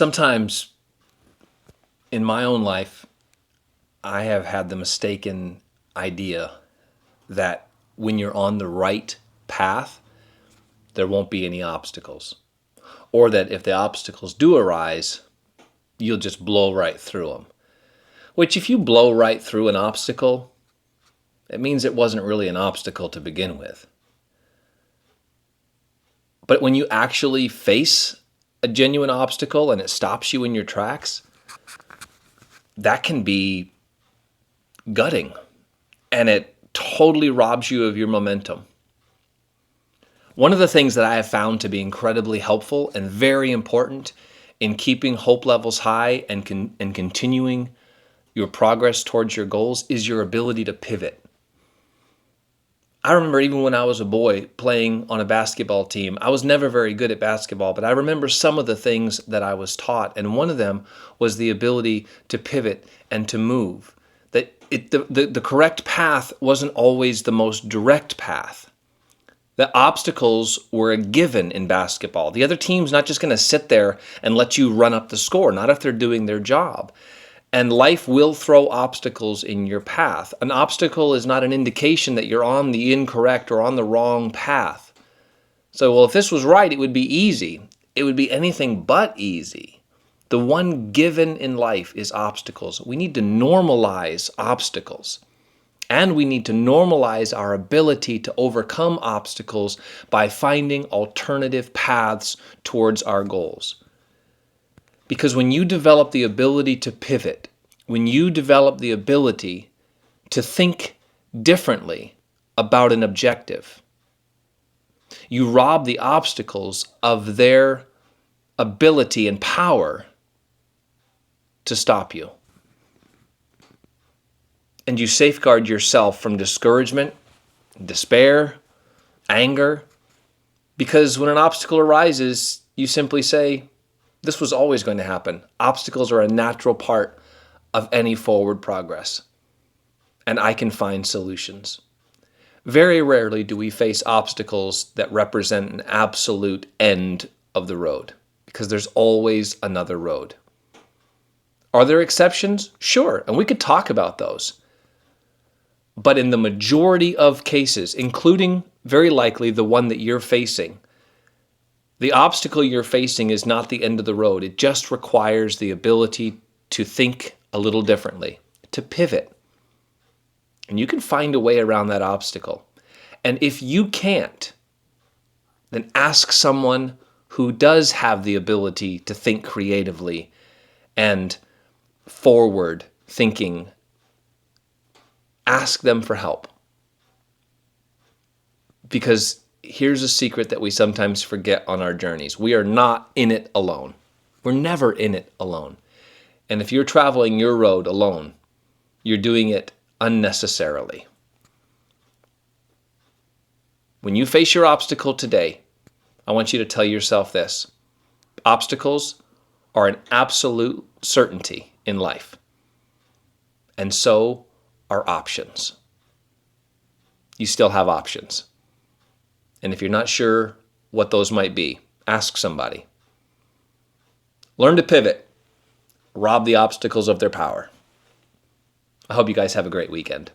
Sometimes in my own life, I have had the mistaken idea that when you're on the right path, there won't be any obstacles. Or that if the obstacles do arise, you'll just blow right through them. Which, if you blow right through an obstacle, it means it wasn't really an obstacle to begin with. But when you actually face a genuine obstacle and it stops you in your tracks, that can be gutting, and it totally robs you of your momentum. One of the things that I have found to be incredibly helpful and very important in keeping hope levels high and continuing your progress towards your goals is your ability to pivot. I remember even when I was a boy playing on a basketball team, I was never very good at basketball, but I remember some of the things that I was taught, and one of them was the ability to pivot and to move. That the correct path wasn't always the most direct path. The obstacles were a given in basketball. The other team's not just going to sit there and let you run up the score, not if they're doing their job. And life will throw obstacles in your path. An obstacle is not an indication that you're on the incorrect or on the wrong path. So, well, if this was right, it would be easy. It would be anything but easy. The one given in life is obstacles. We need to normalize obstacles. And we need to normalize our ability to overcome obstacles by finding alternative paths towards our goals. Because when you develop the ability to pivot, when you develop the ability to think differently about an objective, you rob the obstacles of their ability and power to stop you. And you safeguard yourself from discouragement, despair, anger, because when an obstacle arises, you simply say, this was always going to happen. Obstacles are a natural part of any forward progress, and I can find solutions. Very rarely do we face obstacles that represent an absolute end of the road, because there's always another road. Are there exceptions? Sure, and we could talk about those. But in the majority of cases, including very likely the one that you're facing, the obstacle you're facing is not the end of the road. It just requires the ability to think a little differently, to pivot. And you can find a way around that obstacle. And if you can't, then ask someone who does have the ability to think creatively and forward thinking. Ask them for help. Because here's a secret that we sometimes forget on our journeys. We are not in it alone. We're never in it alone. And if you're traveling your road alone, you're doing it unnecessarily. When you face your obstacle today, I want you to tell yourself this. Obstacles are an absolute certainty in life. And so are options. You still have options. And if you're not sure what those might be, ask somebody. Learn to pivot. Rob the obstacles of their power. I hope you guys have a great weekend.